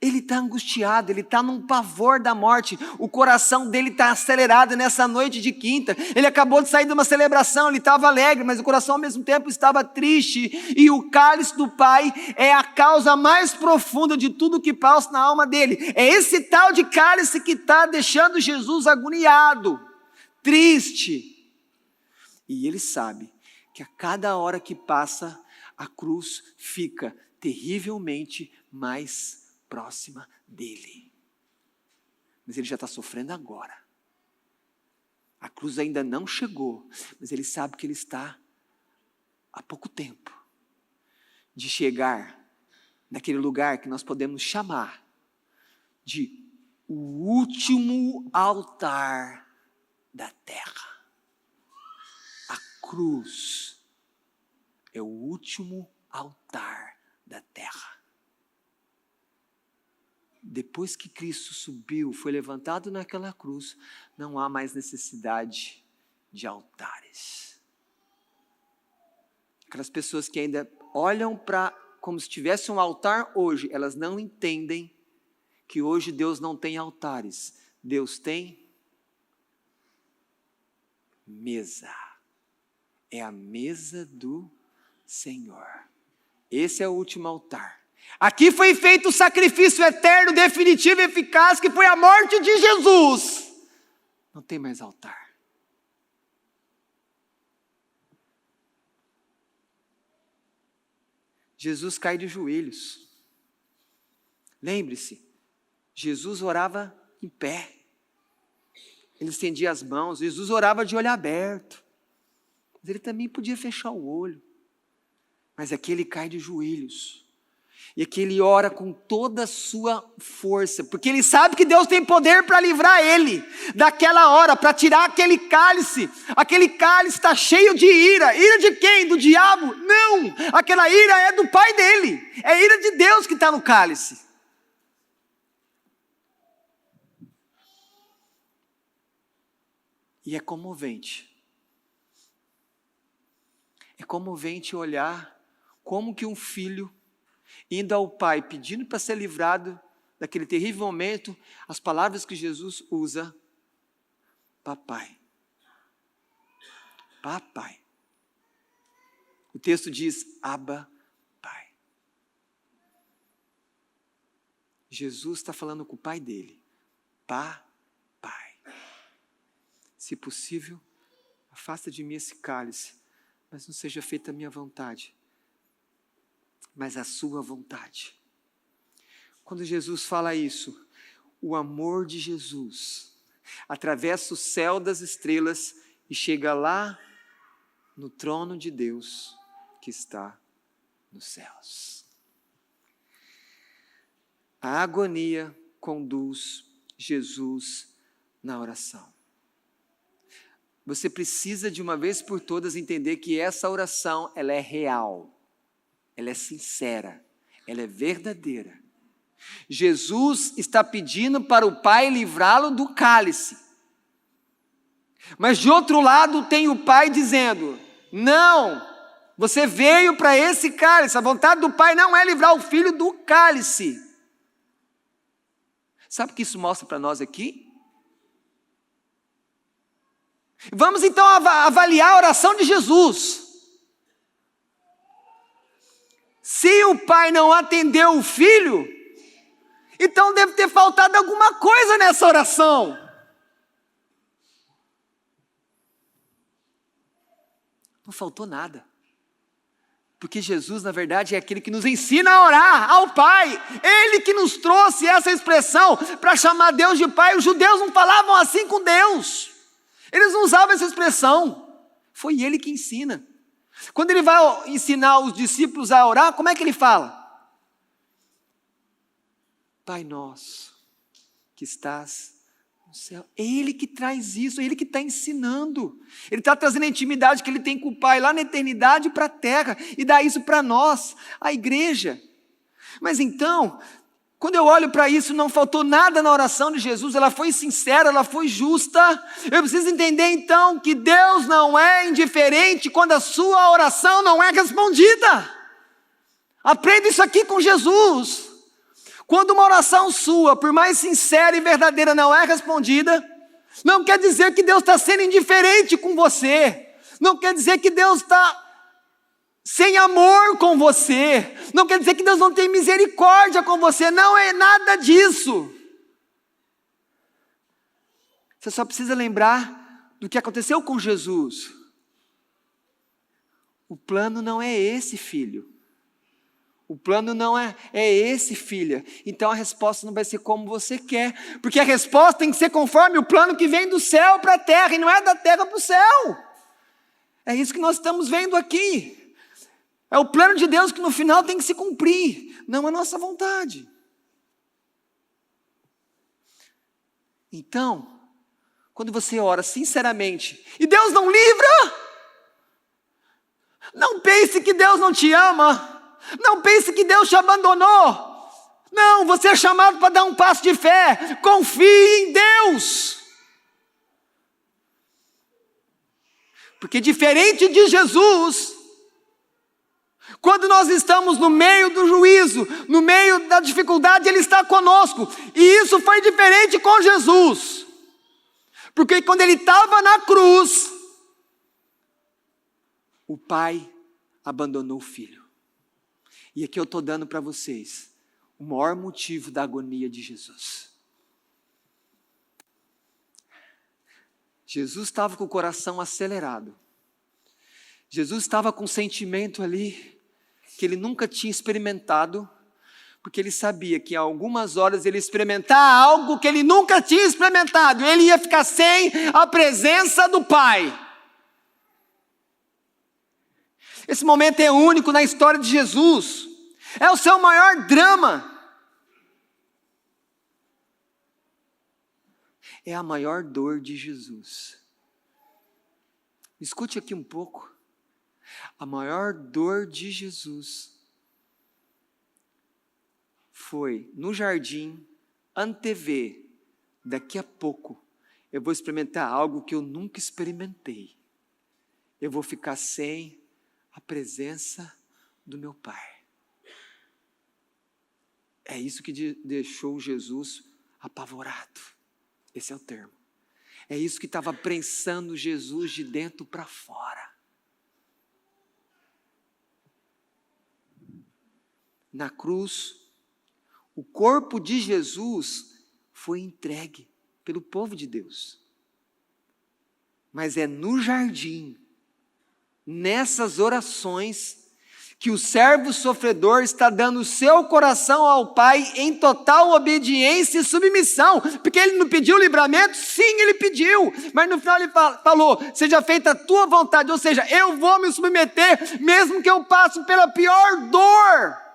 ele está angustiado, ele está num pavor da morte, o coração dele está acelerado nessa noite de quinta, ele acabou de sair de uma celebração, ele estava alegre, mas o coração ao mesmo tempo estava triste, e o cálice do Pai é a causa mais profunda de tudo que passa na alma dele, é esse tal de cálice que está deixando Jesus agoniado, triste, e ele sabe que a cada hora que passa, a cruz fica terrivelmente mais próxima dele. Mas ele já está sofrendo agora. A cruz ainda não chegou, mas ele sabe que ele está há pouco tempo de chegar naquele lugar que nós podemos chamar de o último altar da terra. A cruz é o último altar da terra. Depois que Cristo subiu, foi levantado naquela cruz, não há mais necessidade de altares. Aquelas pessoas que ainda olham para como se tivesse um altar hoje, elas não entendem que hoje Deus não tem altares. Deus tem mesa. É a mesa do Senhor. Esse é o último altar. Aqui foi feito o sacrifício eterno, definitivo e eficaz, que foi a morte de Jesus. Não tem mais altar. Jesus cai de joelhos. Lembre-se, Jesus orava em pé. Ele estendia as mãos, Jesus orava de olho aberto. Mas ele também podia fechar o olho. Mas aqui ele cai de joelhos. E aqui ele ora com toda a sua força, porque ele sabe que Deus tem poder para livrar ele daquela hora, para tirar aquele cálice. Aquele cálice está cheio de ira. Ira de quem? Do diabo? Não! Aquela ira é do Pai dele. É a ira de Deus que está no cálice. E é comovente. É comovente olhar como que um filho, indo ao Pai, pedindo para ser livrado daquele terrível momento, as palavras que Jesus usa, papai, papai. O texto diz, Abba, Pai. Jesus está falando com o Pai dele, papai. Se possível, afasta de mim esse cálice, mas não seja feita a minha vontade, mas a sua vontade. Quando Jesus fala isso, o amor de Jesus atravessa o céu das estrelas e chega lá no trono de Deus que está nos céus. A agonia conduz Jesus na oração. Você precisa de uma vez por todas entender que essa oração, ela é real, ela é sincera, ela é verdadeira. Jesus está pedindo para o Pai livrá-lo do cálice. Mas de outro lado tem o Pai dizendo, não, você veio para esse cálice, a vontade do Pai não é livrar o Filho do cálice. Sabe o que isso mostra para nós aqui? Vamos então avaliar a oração de Jesus. Se o Pai não atendeu o Filho, então deve ter faltado alguma coisa nessa oração. Não faltou nada. Porque Jesus, na verdade, é aquele que nos ensina a orar ao Pai. Ele que nos trouxe essa expressão para chamar Deus de Pai. Os judeus não falavam assim com Deus. Eles não usavam essa expressão. Foi Ele que ensina. Quando Ele vai ensinar os discípulos a orar, como é que Ele fala? Pai nosso, que estás no céu. É Ele que traz isso, é Ele que está ensinando. Ele está trazendo a intimidade que Ele tem com o Pai lá na eternidade para a terra e dá isso para nós, a igreja. Mas então, quando eu olho para isso, não faltou nada na oração de Jesus, ela foi sincera, ela foi justa. Eu preciso entender então que Deus não é indiferente quando a sua oração não é respondida. Aprenda isso aqui com Jesus. Quando uma oração sua, por mais sincera e verdadeira, não é respondida, não quer dizer que Deus está sendo indiferente com você, não quer dizer que Deus está sem amor com você, não quer dizer que Deus não tem misericórdia com você, não é nada disso. Você só precisa lembrar do que aconteceu com Jesus. O plano não é esse, filho. O plano não é esse, filha. Então a resposta não vai ser como você quer, porque a resposta tem que ser conforme o plano que vem do céu para a terra, e não é da terra para o céu. É isso que nós estamos vendo aqui. É o plano de Deus que no final tem que se cumprir, não a nossa vontade. Então, quando você ora sinceramente, e Deus não livra, não pense que Deus não te ama. Não pense que Deus te abandonou. Não, você é chamado para dar um passo de fé. Confie em Deus. Porque diferente de Jesus, quando nós estamos no meio do juízo, no meio da dificuldade, Ele está conosco. E isso foi diferente com Jesus. Porque quando Ele estava na cruz, o Pai abandonou o Filho. E aqui eu estou dando para vocês o maior motivo da agonia de Jesus. Jesus estava com o coração acelerado. Jesus estava com um sentimento ali que ele nunca tinha experimentado, porque ele sabia que em algumas horas ele ia experimentar algo que ele nunca tinha experimentado. Ele ia ficar sem a presença do Pai. Esse momento é único na história de Jesus. É o seu maior drama. É a maior dor de Jesus. Escute aqui um pouco. A maior dor de Jesus foi no jardim antever. Daqui a pouco eu vou experimentar algo que eu nunca experimentei. Eu vou ficar sem a presença do meu Pai. É isso que deixou Jesus apavorado. Esse é o termo. É isso que estava prensando Jesus de dentro para fora. Na cruz, o corpo de Jesus foi entregue pelo povo de Deus. Mas é no jardim, nessas orações, que o servo sofredor está dando o seu coração ao Pai em total obediência e submissão, porque ele não pediu livramento? Sim, ele pediu, mas no final ele falou, seja feita a tua vontade, ou seja, eu vou me submeter, mesmo que eu passe pela pior dor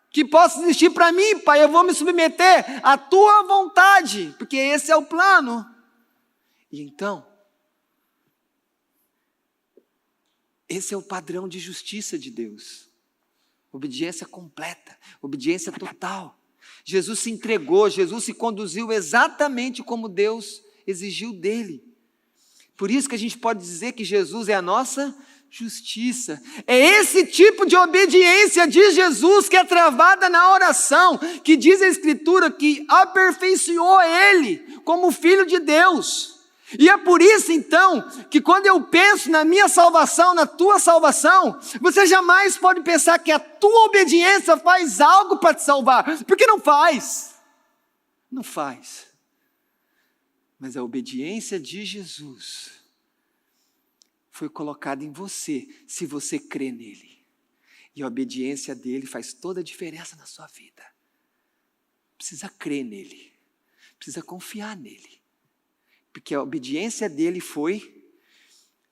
que possa existir para mim, Pai, eu vou me submeter à tua vontade, porque esse é o plano. E então, Esse é o padrão de justiça de Deus. Obediência completa, obediência total. Jesus se entregou, Jesus se conduziu exatamente como Deus exigiu dele. Por isso que a gente pode dizer que Jesus é a nossa justiça. É esse tipo de obediência de Jesus que é travada na oração, que diz a Escritura que aperfeiçoou ele como Filho de Deus. E é por isso então, que quando eu penso na minha salvação, na tua salvação, você jamais pode pensar que a tua obediência faz algo para te salvar, porque não faz. Não faz. Mas a obediência de Jesus foi colocada em você, se você crê nele. E a obediência dele faz toda a diferença na sua vida. Precisa crer nele, precisa confiar nele. Porque a obediência dele foi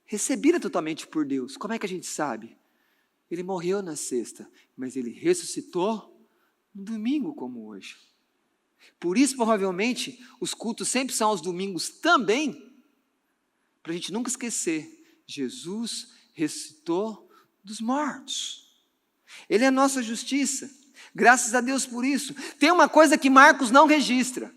recebida totalmente por Deus. Como é que a gente sabe? Ele morreu na sexta, mas ele ressuscitou no domingo como hoje. Por isso, provavelmente, os cultos sempre são aos domingos também, para a gente nunca esquecer. Jesus ressuscitou dos mortos. Ele é a nossa justiça. Graças a Deus por isso. Tem uma coisa que Marcos não registra,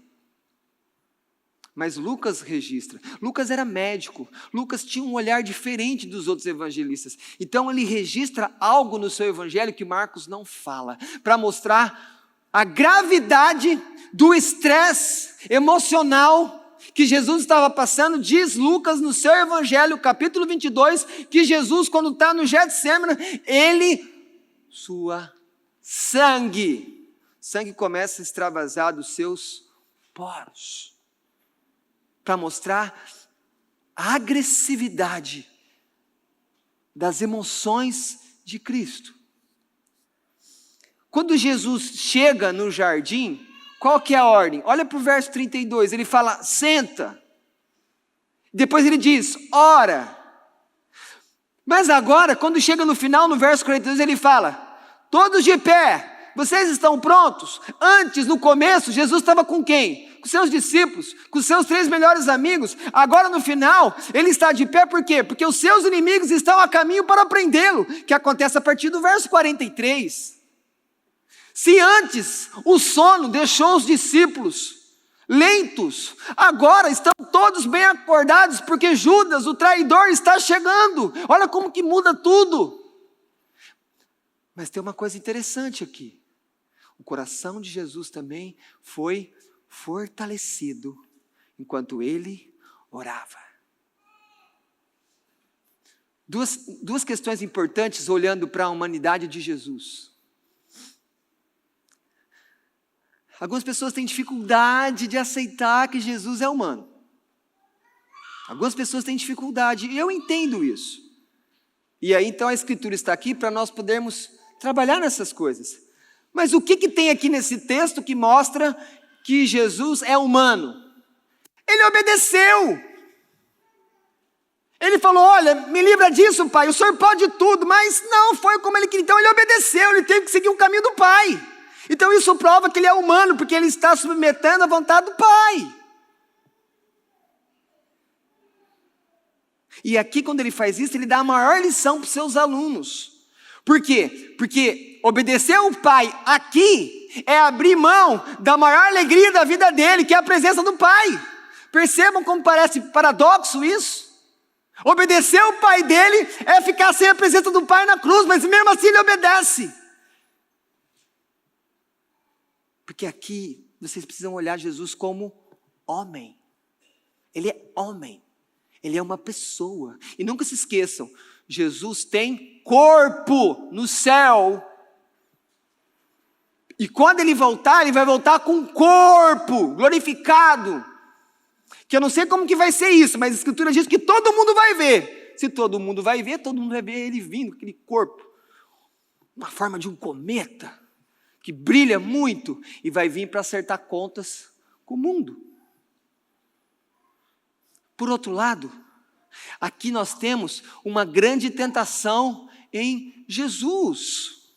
mas Lucas registra. Lucas era médico. Lucas tinha um olhar diferente dos outros evangelistas. Então ele registra algo no seu evangelho que Marcos não fala, para mostrar a gravidade do estresse emocional que Jesus estava passando. Diz Lucas no seu evangelho, capítulo 22, que Jesus, quando está no Getsêmani, ele sua sangue. Sangue começa a extravasar dos seus poros, para mostrar a agressividade das emoções de Cristo. Quando Jesus chega no jardim, qual que é a ordem? Olha para o verso 32, ele fala, senta. Depois ele diz, ora. Mas agora, quando chega no final, no verso 42, ele fala, todos de pé, vocês estão prontos? Antes, no começo, Jesus estava com quem? Com seus discípulos, com seus 3 melhores amigos. Agora no final, ele está de pé por quê? Porque os seus inimigos estão a caminho para prendê-lo, que acontece a partir do verso 43. Se antes o sono deixou os discípulos lentos, agora estão todos bem acordados, porque Judas, o traidor, está chegando. Olha como que muda tudo. Mas tem uma coisa interessante aqui. O coração de Jesus também foi fortalecido enquanto ele orava. Duas questões importantes olhando para a humanidade de Jesus. Algumas pessoas têm dificuldade de aceitar que Jesus é humano. Algumas pessoas têm dificuldade, e eu entendo isso. E aí então a Escritura está aqui para nós podermos trabalhar nessas coisas. Mas o que tem aqui nesse texto que mostra que Jesus é humano? Ele obedeceu. Ele falou, olha, me livra disso, Pai, o Senhor pode tudo, mas não foi como ele queria. Então ele obedeceu, ele teve que seguir o caminho do Pai. Então isso prova que ele é humano, porque ele está submetendo à vontade do Pai. E aqui quando ele faz isso, ele dá a maior lição para os seus alunos. Por quê? Porque obedecer ao Pai aqui é abrir mão da maior alegria da vida dele, que é a presença do Pai. Percebam como parece paradoxo isso? Obedecer ao Pai dele é ficar sem a presença do Pai na cruz, mas mesmo assim ele obedece. Porque aqui vocês precisam olhar Jesus como homem. Ele é homem. Ele é uma pessoa. E nunca se esqueçam, Jesus tem corpo no céu. E quando ele voltar, ele vai voltar com um corpo glorificado. Que eu não sei como que vai ser isso, mas a Escritura diz que todo mundo vai ver. Se todo mundo vai ver, todo mundo vai ver ele vindo, aquele corpo. Uma forma de um cometa, que brilha muito e vai vir para acertar contas com o mundo. Por outro lado, aqui nós temos uma grande tentação em Jesus.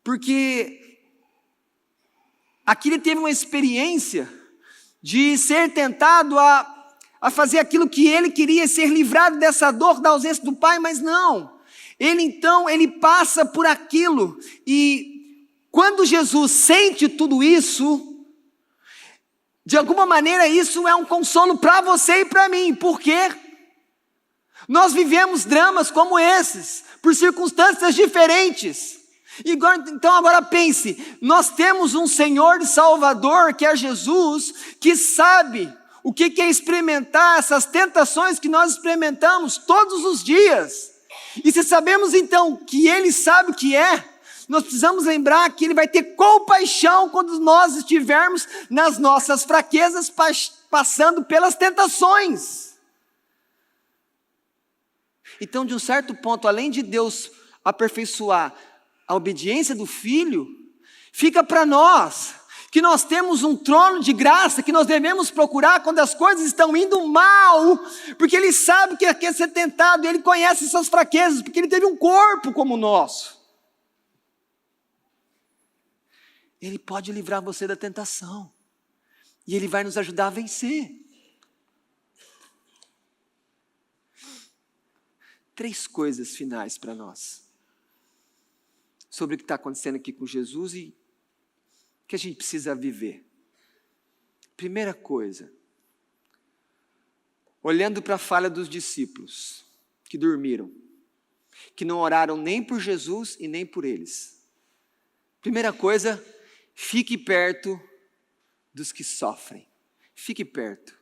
Porque aqui ele teve uma experiência de ser tentado a a fazer aquilo que ele queria, ser livrado dessa dor da ausência do pai, mas não. Ele passa por aquilo, e quando Jesus sente tudo isso, de alguma maneira isso é um consolo para você e para mim. Por quê? Nós vivemos dramas como esses, por circunstâncias diferentes. Então agora pense, nós temos um Senhor e Salvador, que é Jesus, que sabe o que é experimentar essas tentações que nós experimentamos todos os dias. E se sabemos então que Ele sabe o que é, nós precisamos lembrar que Ele vai ter compaixão quando nós estivermos nas nossas fraquezas, passando pelas tentações. Então, de um certo ponto, além de Deus aperfeiçoar a obediência do Filho, fica para nós, que nós temos um trono de graça, que nós devemos procurar quando as coisas estão indo mal, porque Ele sabe que quer ser tentado, e Ele conhece essas fraquezas, porque Ele teve um corpo como o nosso. Ele pode livrar você da tentação, e Ele vai nos ajudar a vencer. 3 coisas finais para nós, sobre o que está acontecendo aqui com Jesus e que a gente precisa viver. Primeira coisa, olhando para a falha dos discípulos, que dormiram, que não oraram nem por Jesus e nem por eles. Primeira coisa, fique perto dos que sofrem. Fique perto.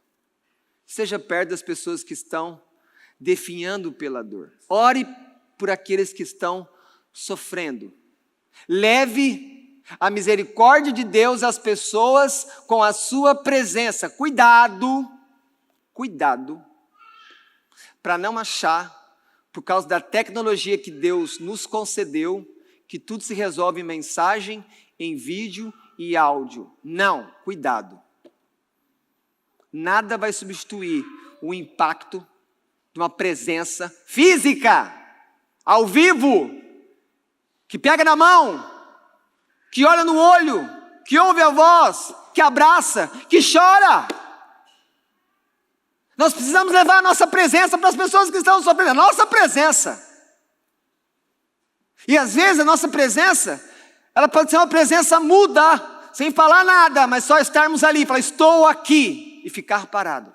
Seja perto das pessoas que estão definhando pela dor. Ore por aqueles que estão sofrendo. Leve a misericórdia de Deus às pessoas com a sua presença. Cuidado para não achar, por causa da tecnologia que Deus nos concedeu, que tudo se resolve em mensagem, em vídeo e áudio. Não, cuidado. Nada vai substituir o impacto de uma presença física, ao vivo, que pega na mão, que olha no olho, que ouve a voz, que abraça, que chora. Nós precisamos levar a nossa presença para as pessoas que estão sofrendo, a nossa presença. E às vezes a nossa presença, ela pode ser uma presença muda, sem falar nada, mas só estarmos ali, falar, estou aqui, e ficar parado.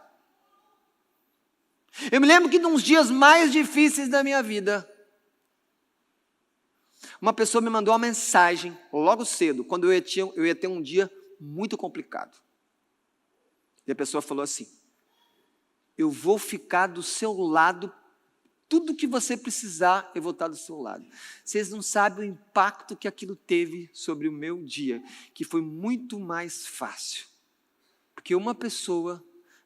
Eu me lembro que nos dias mais difíceis da minha vida, uma pessoa me mandou uma mensagem, logo cedo, quando eu ia ter um dia muito complicado. E a pessoa falou assim, eu vou ficar do seu lado, tudo que você precisar, eu vou estar do seu lado. Vocês não sabem o impacto que aquilo teve sobre o meu dia, que foi muito mais fácil. Porque uma pessoa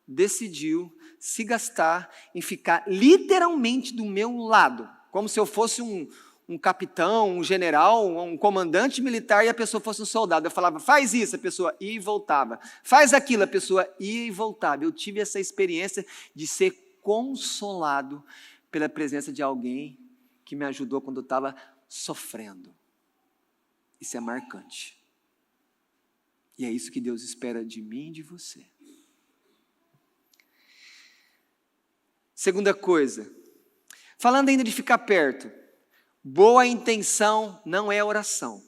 decidiu se gastar em ficar literalmente do meu lado, como se eu fosse um capitão, um general, um comandante militar e a pessoa fosse um soldado. Eu falava, faz isso, a pessoa ia e voltava. Faz aquilo, a pessoa ia e voltava. Eu tive essa experiência de ser consolado pela presença de alguém que me ajudou quando eu estava sofrendo. Isso é marcante. E é isso que Deus espera de mim e de você. Segunda coisa, falando ainda de ficar perto, boa intenção não é oração.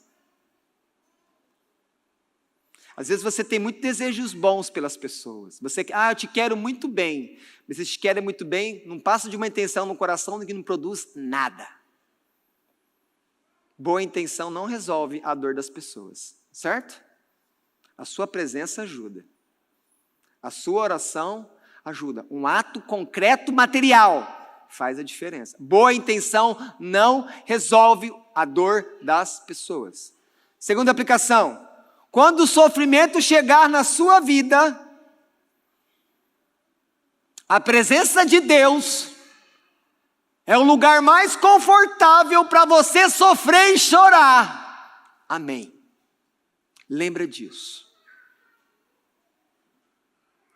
Às vezes você tem muitos desejos bons pelas pessoas. Eu te quero muito bem. Mas se te querem muito bem, não passa de uma intenção no coração que não produz nada. Boa intenção não resolve a dor das pessoas, certo? A sua presença ajuda. A sua oração ajuda. Um ato concreto, material, faz a diferença. Boa intenção não resolve a dor das pessoas. Segunda aplicação. Quando o sofrimento chegar na sua vida, a presença de Deus é o lugar mais confortável para você sofrer e chorar. Amém. Lembra disso.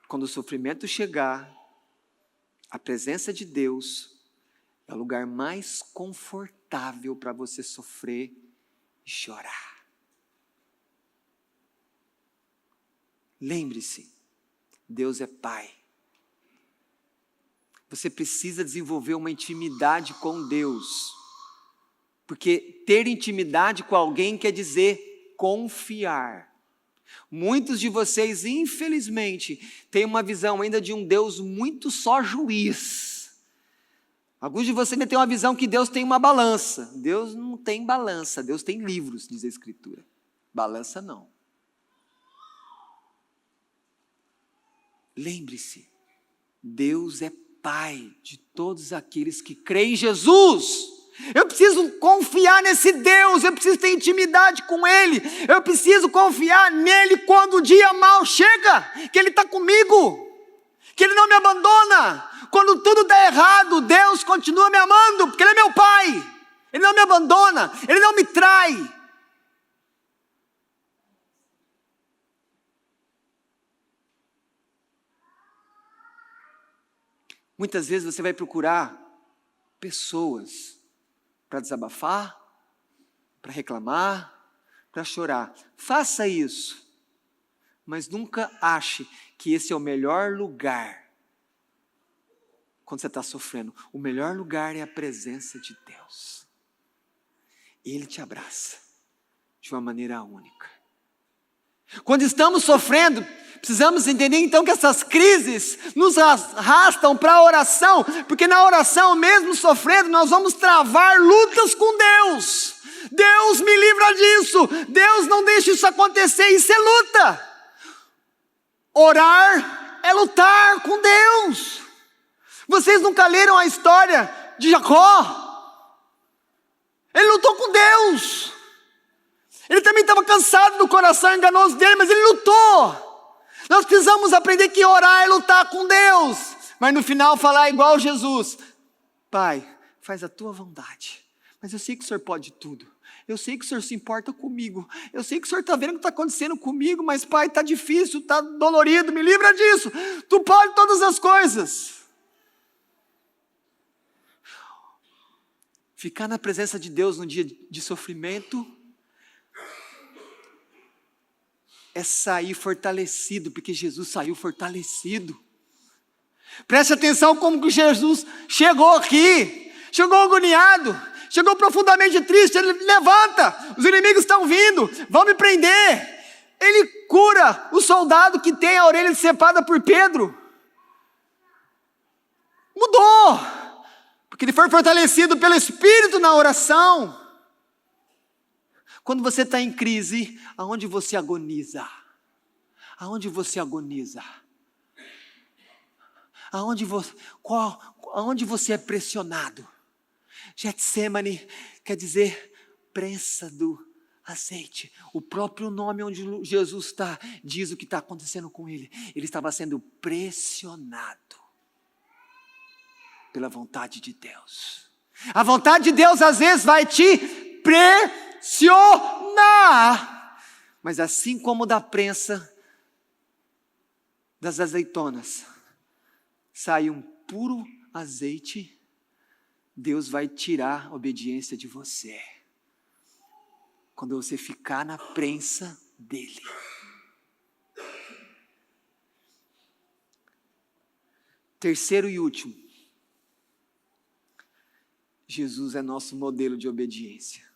Quando o sofrimento chegar, a presença de Deus é o lugar mais confortável para você sofrer e chorar. Lembre-se, Deus é Pai. Você precisa desenvolver uma intimidade com Deus. Porque ter intimidade com alguém quer dizer confiar. Muitos de vocês, infelizmente, têm uma visão ainda de um Deus muito só juiz. Alguns de vocês ainda têm uma visão que Deus tem uma balança. Deus não tem balança, Deus tem livros, diz a Escritura. Balança não. Lembre-se, Deus é Pai de todos aqueles que creem em Jesus. Eu preciso confiar nesse Deus, eu preciso ter intimidade com Ele, eu preciso confiar nele quando o dia mau chega, que Ele está comigo, que Ele não me abandona. Quando tudo dá errado, Deus continua me amando, porque Ele é meu Pai, Ele não me abandona, Ele não me trai. Muitas vezes você vai procurar pessoas para desabafar, para reclamar, para chorar. Faça isso, mas nunca ache que esse é o melhor lugar quando você está sofrendo. O melhor lugar é a presença de Deus. Ele te abraça de uma maneira única. Quando estamos sofrendo, precisamos entender então que essas crises nos arrastam para a oração, porque na oração, mesmo sofrendo, nós vamos travar lutas com Deus. Deus me livra disso, Deus não deixa isso acontecer, isso é luta. Orar é lutar com Deus. Vocês nunca leram a história de Jacó? Ele lutou com Deus. Ele também estava cansado do coração enganoso dele, mas ele lutou. Nós precisamos aprender que orar é lutar com Deus, mas no final falar igual Jesus: Pai, faz a tua vontade, mas eu sei que o Senhor pode tudo, eu sei que o Senhor se importa comigo, eu sei que o Senhor está vendo o que está acontecendo comigo, mas Pai, está difícil, está dolorido, me livra disso, tu pode todas as coisas. Ficar na presença de Deus no dia de sofrimento é sair fortalecido, porque Jesus saiu fortalecido. Preste atenção como que Jesus chegou aqui, chegou agoniado, chegou profundamente triste. Ele levanta, os inimigos estão vindo, vão me prender. Ele cura o soldado que tem a orelha decepada por Pedro. Mudou, porque ele foi fortalecido pelo Espírito na oração. Quando você está em crise, aonde você agoniza? Aonde você agoniza? Aonde você é pressionado? Getsemane quer dizer prensa do azeite. O próprio nome onde Jesus está diz o que está acontecendo com ele. Ele estava sendo pressionado pela vontade de Deus. A vontade de Deus às vezes vai te pressionar. Mas assim como da prensa das azeitonas sai um puro azeite, Deus vai tirar a obediência de você quando você ficar na prensa dele. Terceiro e último, Jesus é nosso modelo de obediência.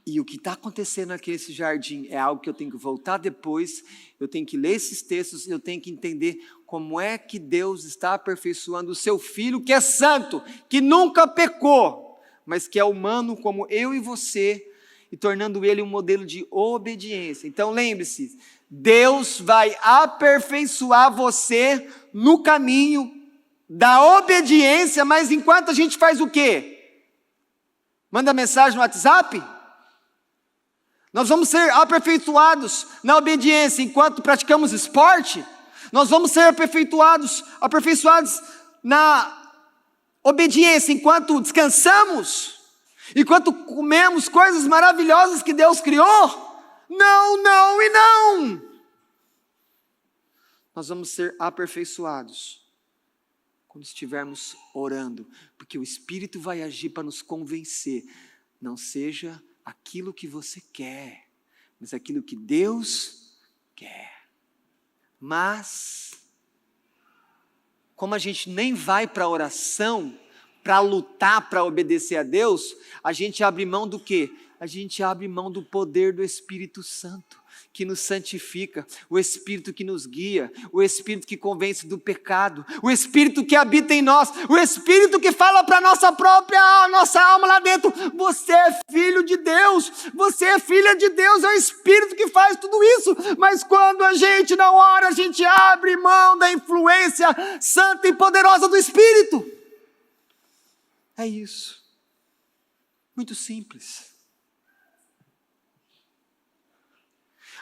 E o que está acontecendo aqui nesse jardim é algo que eu tenho que voltar depois, eu tenho que ler esses textos, eu tenho que entender como é que Deus está aperfeiçoando o seu Filho, que é santo, que nunca pecou, mas que é humano como eu e você, e tornando ele um modelo de obediência. Então lembre-se, Deus vai aperfeiçoar você no caminho da obediência, mas enquanto a gente faz o quê? Manda mensagem no WhatsApp? Nós vamos ser aperfeiçoados na obediência enquanto praticamos esporte. Nós vamos ser aperfeiçoados na obediência enquanto descansamos, enquanto comemos coisas maravilhosas que Deus criou. Não, não e não. Nós vamos ser aperfeiçoados quando estivermos orando, porque o Espírito vai agir para nos convencer. Não seja aquilo que você quer, mas aquilo que Deus quer. Mas como a gente nem vai para a oração, para lutar, para obedecer a Deus, a gente abre mão do quê? A gente abre mão do poder do Espírito Santo, que nos santifica, o Espírito que nos guia, o Espírito que convence do pecado, o Espírito que habita em nós, o Espírito que fala para nossa alma lá dentro: você é filho de Deus, você é filha de Deus, é o Espírito que faz tudo isso. Mas quando a gente não ora, a gente abre mão da influência santa e poderosa do Espírito. É isso, muito simples.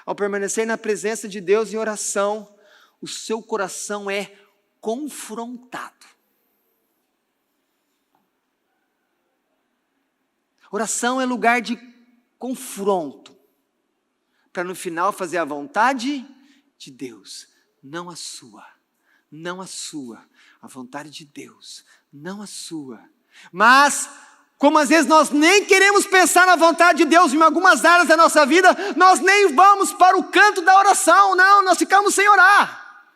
Ao permanecer na presença de Deus em oração, o seu coração é confrontado. Oração é lugar de confronto, para no final fazer a vontade de Deus, não a sua, não a sua, a vontade de Deus, não a sua. Mas, como às vezes nós nem queremos pensar na vontade de Deus em algumas áreas da nossa vida, nós nem vamos para o canto da oração, não, nós ficamos sem orar.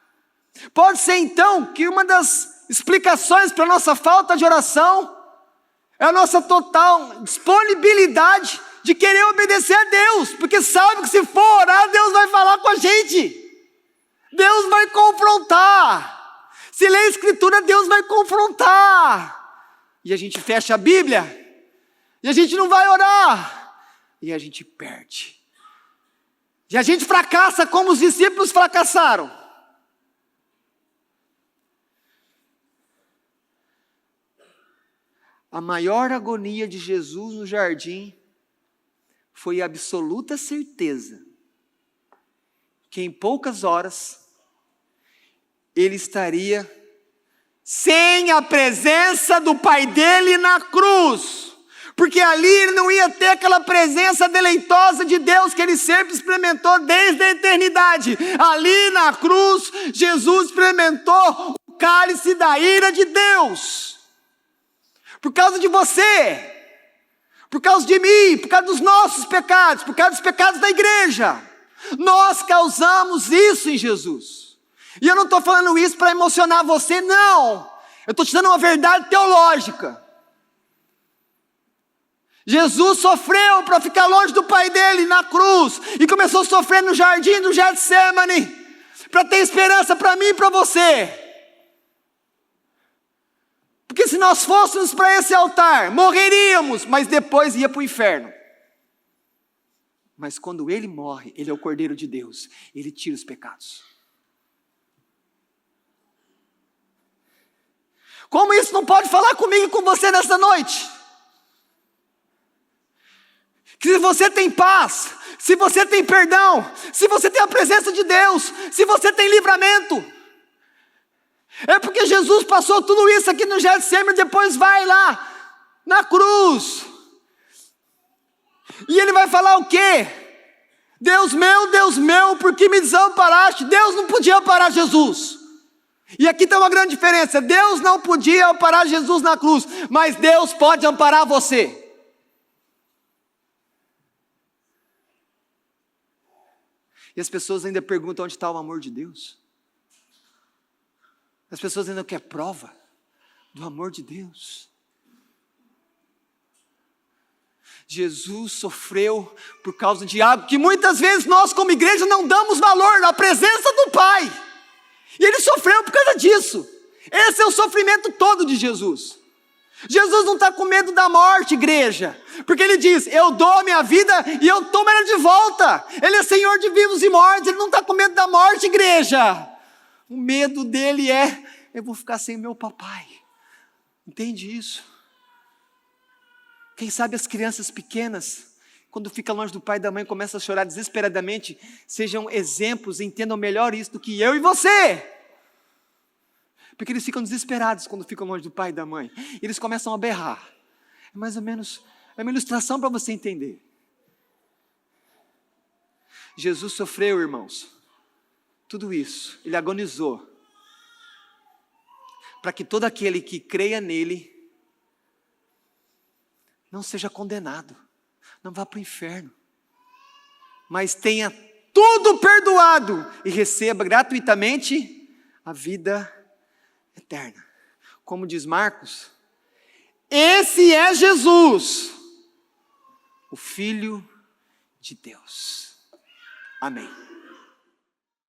Pode ser então que uma das explicações para a nossa falta de oração é a nossa total disponibilidade de querer obedecer a Deus, porque sabe que se for orar, Deus vai falar com a gente, Deus vai confrontar. Se ler a Escritura, Deus vai confrontar. E a gente fecha a Bíblia, e a gente não vai orar, e a gente perde. E a gente fracassa como os discípulos fracassaram. A maior agonia de Jesus no jardim foi a absoluta certeza que em poucas horas ele estaria sem a presença do Pai dele na cruz, porque ali ele não ia ter aquela presença deleitosa de Deus que ele sempre experimentou desde a eternidade. Ali na cruz, Jesus experimentou o cálice da ira de Deus, por causa de você, por causa de mim, por causa dos nossos pecados, por causa dos pecados da igreja. Nós causamos isso em Jesus. E eu não estou falando isso para emocionar você, não. Eu estou te dando uma verdade teológica. Jesus sofreu para ficar longe do Pai dele na cruz, e começou a sofrer no jardim do Getsemane, para ter esperança para mim e para você. Porque se nós fôssemos para esse altar, morreríamos, mas depois ia para o inferno. Mas quando ele morre, ele é o Cordeiro de Deus, ele tira os pecados. Como isso não pode falar comigo e com você nessa noite? Que se você tem paz, se você tem perdão, se você tem a presença de Deus, se você tem livramento, é porque Jesus passou tudo isso aqui no Getsemane, depois vai lá na cruz, e ele vai falar o quê? Deus meu, por que me desamparaste? Deus não podia amparar Jesus. E aqui tem uma grande diferença: Deus não podia amparar Jesus na cruz, mas Deus pode amparar você. E as pessoas ainda perguntam onde está o amor de Deus. As pessoas ainda querem prova do amor de Deus. Jesus sofreu por causa de algo que muitas vezes nós como igreja não damos valor, na presença do Pai. E ele sofreu por causa disso. Esse é o sofrimento todo de Jesus. Jesus não está com medo da morte, igreja, porque ele diz: eu dou a minha vida e eu tomo ela de volta. Ele é Senhor de vivos e mortos. Ele não está com medo da morte, igreja. O medo dele é: eu vou ficar sem meu papai. Entende isso? Quem sabe as crianças pequenas, quando fica longe do pai e da mãe, começam a chorar desesperadamente, sejam exemplos, entendam melhor isso do que eu e você. Porque eles ficam desesperados quando ficam longe do pai e da mãe. E eles começam a berrar. É mais ou menos, é uma ilustração para você entender. Jesus sofreu, irmãos, tudo isso, ele agonizou, para que todo aquele que creia nele não seja condenado, não vá para o inferno, mas tenha tudo perdoado e receba gratuitamente a vida eterna. Como diz Marcos, esse é Jesus, o Filho de Deus. Amém.